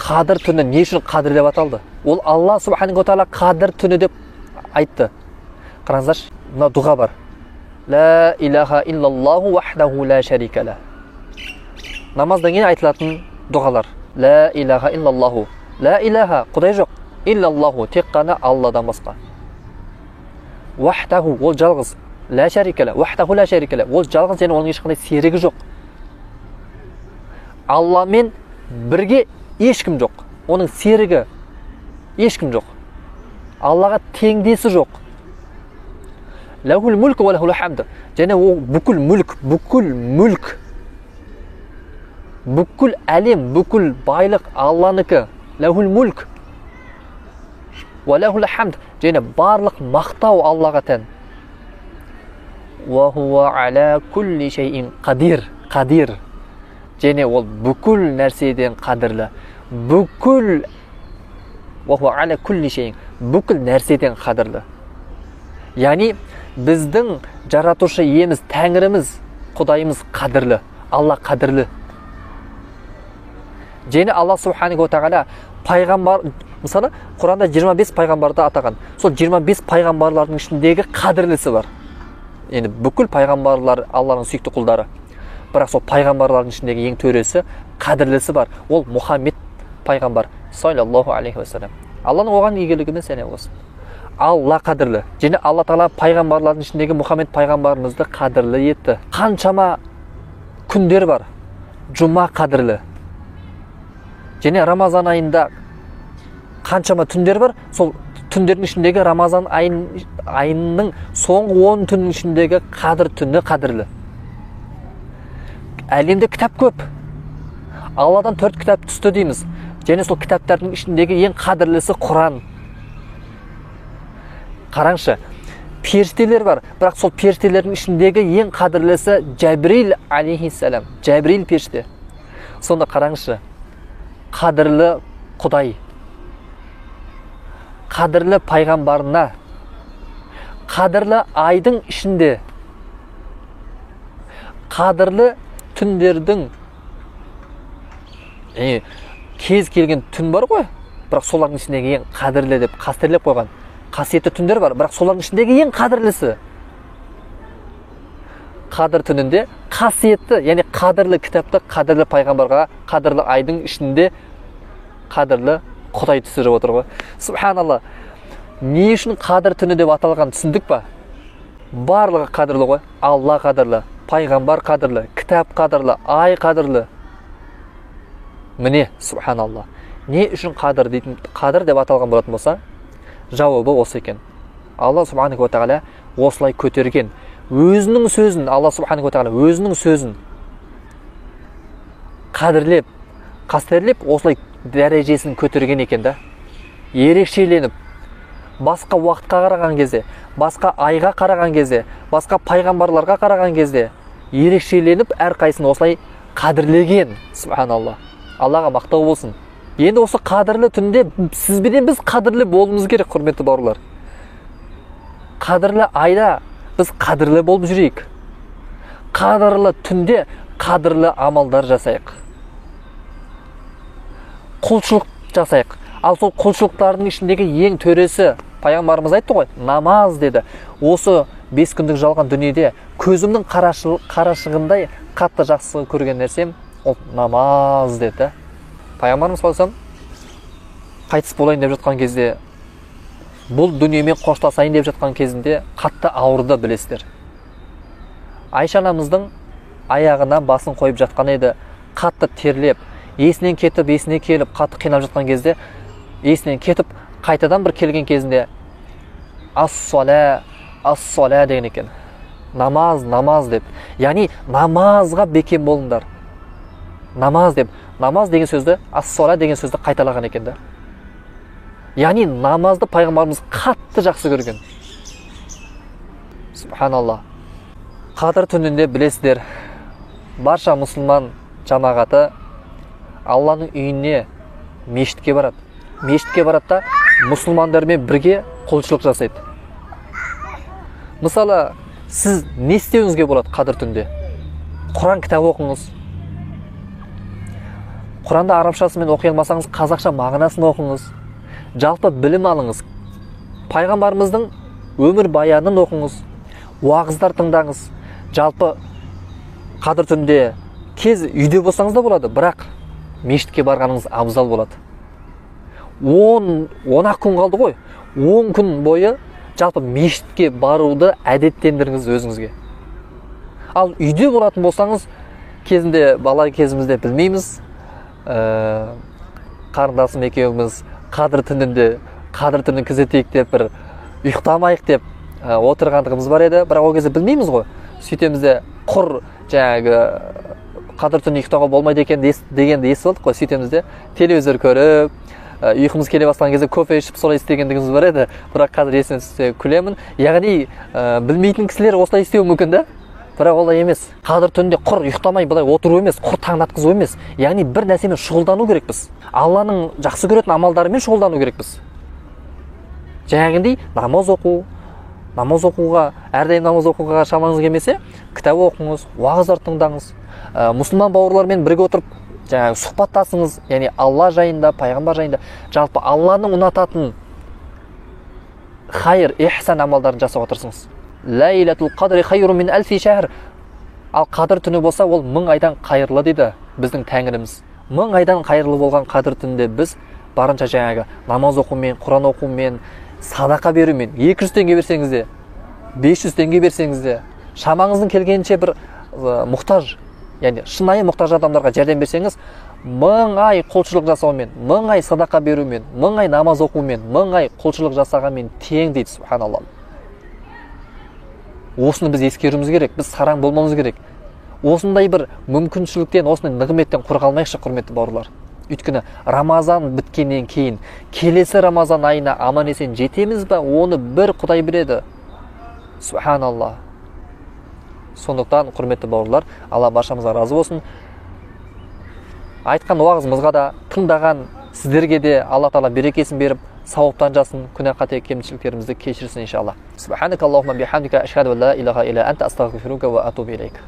Қадір түні не үшін қадір деп аталды? Ол Алла субханаху тағала қадір түні деп айтты. Қараңыздаршы, мына дұға бар. Ла илаха иллаллаху вахдаху ла шарика ла. Намаздан кейін айтылатын дұғалар. Ла илаха иллаллаху. Ла илаха, Құдай жоқ. Иллаллаху, тек қана Алладан басқа. Вахдаху, ол жалғыз. Ла шарика ла, вахдаху ла шарика ла. Ол жалғыз, және оның ешқандай серігі жоқ. Алламен бірге ешкім жоқ. Оның серігі ешкім жоқ. Аллаға теңдесі жоқ. Лахул мүлк ва лахул хамд. Және ол бүкіл мүлк, бүкіл әлем, бүкіл байлық Алланыкі. Лахул мүлк ва лахул хамд. Және барлық мақтау Аллаға тән. Ва хуа аля кулли шайин қадир. Және ол бүкіл нәрседен қадірлі. Бүкіл нәрседен қадірлі. Яғни біздің жаратушы иеміз, Тәңіріміз, Құдайымыз қадірлі. Алла қадірлі. Және Алла субханаху тағала пайғамбар, мысалы, Құранда 25 пайғамбарды атаған. Сол 25 пайғамбарлардың ішіндегі қадірлісі бар. Енді бүкіл пайғамбарлар Алланың сүйікті құлдары. Бірақ сол пайғамбарлардың ішіндегі ең төресі, қадірлісі бар. Ол Мұхаммед пайғамбар, саллаллаху алейхи уассалам. Алланың оған игілігімен сәне болсын. Алла қадірлі. Және Алла тағала пайғамбарлардың ішіндегі Мұхаммед пайғамбарымызды қадірлі етті. Қаншама күндер бар. Жұма қадірлі. Және Рамазан айында қаншама түндер бар. Сол түндердің ішіндегі Рамазан айының соңғы 10 түннің ішіндегі қадір түні қадірлі. Әлемде кітап көп. Алладан 4 кітап түсті дейміз. Және сол кітаптардың ішіндегі ең қадірлісі Құран. Қараңшы, періштелер бар, бірақ сол періштелердің ішіндегі ең қадірлісі Жәбрил алейхиссалам. Жәбрил періште. Сонда қараңшы, қадірлі Құдай, қадірлі пайғамбарына, қадірлі айдың ішінде, қадірлі түндердің кез келген түн бар ғой, бірақ солардың ішіндегі ең қадірлі деп қастерлеп қойған қасиетті түндер бар, бірақ солардың ішіндегі ең қадірлісі қадір түнінде қасиетті, яғни қадірлі кітапты қадірлі пайғамбарға, қадірлі айдың ішінде қадірлі Құдай түсіріп отыр ғой. Субханалла. Не үшін қадір түні деп аталған түсіндік па? Барлығы қадірлі ғой. Алла қадірлі, пайғамбар қадірлі, кітап қадірлі, ай қадірлі. Міне, субханалла. Не үшін қадір деп аталған болатын болса, жауабы осы екен. Алла субханаху тағала осылай көтерген. Өзінің сөзін, Алла субханаху тағала өзінің сөзін қадірлеп, қастерлеп, осылай дәрежесін көтерген екен да. Ерекшеленіп, басқа уақытқа қараған кезде, басқа айға қараған кезде, басқа пайғамбарларға қараған кезде ерекшеленіп, әрқайсысын осылай қадірлеген. Субханалла. Аллаға мақтау болсын. Енді осы қадірлі түнде сізбенен біз қадірлі болуымыз керек, құрметті бауырлар. Қадірлі айда біз қадірлі болып жүрейік. Қадірлі түнде қадірлі амалдар жасайық. Құлшылық жасайық. Ал сол құлшылықтардың ішіндегі ең төресі, пайғамбарымыз айтты ғой, намаз деді. Осы 5 күндік жалған дүниеде көзімнің қарашығындай қатты жақсы көрген нәрсем ол намаз деді. Пайғамбарымыз салсам қайтыс болайын деп жатқан кезде, бұл дүниемен қоштасайын деп жатқан кезінде қатты ауырды, білесіздер. Айша анамыздың аяғына басын қойып жатқан еді, қатты терлеп, есінен кетіп, есіне келіп, қатты қинап жатқан кезде, есінен кетіп, қайтадан бір келген кезінде ас-сола деген екен. Намаз деп. Яғни намазға бекем болыңдар. Намаз деп. Намаз деген сөзді, ас-сола деген сөзді қайталаған екен да. Яғни намазды пайғамбарымыз қатты жақсы көрген. Субханалла. Қадір түнінде білесіздер, барша мұсылман жамағаты Алланың үйіне, мешітке барады. Мешітке барады да мұсылмандармен бірге құлшылық жасайды. Мысалы, сіз не істеуіңізге болады қадір түнде? Құран кітап оқыңыз. Құранды арабшасымен оқи алмасаңыз, қазақша мағынасын оқыңыз. Жалпы білім алыңыз. Пайғамбарымыздың өмір баянын оқыңыз. Уағыздар тыңдаңыз. Жалпы қадір түнде кез үйде болсаңыз да болады, бірақ мешітке барғаныңыз абзал болады. 10-ақ күн қалды ғой. 10 күн бойы жалпы мешітке баруды әдеттендіріңіз өзіңізге. Ал үйде болатын болсаңыз, кезінде, бала кезімізде білмейміз, қарындасым екеуміз қадір түнін күзетейік деп, бір ұйықтамайық деп отырғандығымыз бар еді, бірақ ол кезде білмейміз ғой. Сөйтеміз де құр жаңағы қадір түні ұйықтауға болмайды екен дегенді естіп алдық қой. Сөйтеміз де телевизор көріп, ұйқымыз келе бастаған кезде кофе ішіп солай істегендігіміз бар еді, бірақ қазір есіме түссе күлемін. Яғни білмейтін кісілер осылай істеуі мүмкін да, бірақ олай емес. Қадір түнде құр ұйықтамай былай отыру емес, құр таң атқызу емес. Яғни бір нәрсемен шұғылдану керекпіз. Алланың жақсы көретін амалдарымен шұғылдану керекпіз. Жаңағындай намаз оқуға, әрдайым намаз оқуға шамаңыз келмесе, кітап оқыңыз, уағыздар тыңдаңыз. Мұсылман бауырлармен бірге отырып, жаңағы сұхбаттасыңыз, яғни Алла жайында, пайғамбар жайында, жалпы Алланың ұнататын хайыр, ихсан амалдарын жасауға тырысыңыз. Ләйләтул қадри хайру мин әлфи шәһр. Ал қадір түні болса, ол 1000 айдан қайырлы дейді біздің Тәңіріміз. 1000 айдан қайырлы болған қадір түнінде біз барынша жаңағы намаз оқумен, Құран оқумен, садақа берумен, 200 теңге берсеңіз де, 500 теңге берсеңіз де, шамаңыздың келгенінше бір мұқтаж, яғни шынайы мұқтаж адамдарға жәрдем берсеңіз, 1000 ай құлшылық жасаумен, 1000 ай садақа берумен, 1000 ай намаз оқумен, 1000 ай құлшылық жасағанмен тең дейді, субханалла. Осыны біз ескеруіміз керек, біз сараң болмамыз керек. Осындай бір мүмкіншіліктен, осындай нығметтен құр қалмайықшы, құрметті бауырлар. Өйткені Рамазан біткеннен кейін келесі Рамазан айына аман-есен жетеміз бе, оны бір Құдай біледі. Субханалла. Сондықтан, құрметті бауырлар, Алла баршамызға разы болсын. Айтқан уағызымызға да, тыңдаған сіздерге де Алла Тағала берекесін беріп, сауаптан жасын, күнә қате кемшіліктерімізді кешірсін иншалла. Субханакаллахумма бихамдика ашхаду ан ла илаха илля анта астағфирука ва атубу илейк.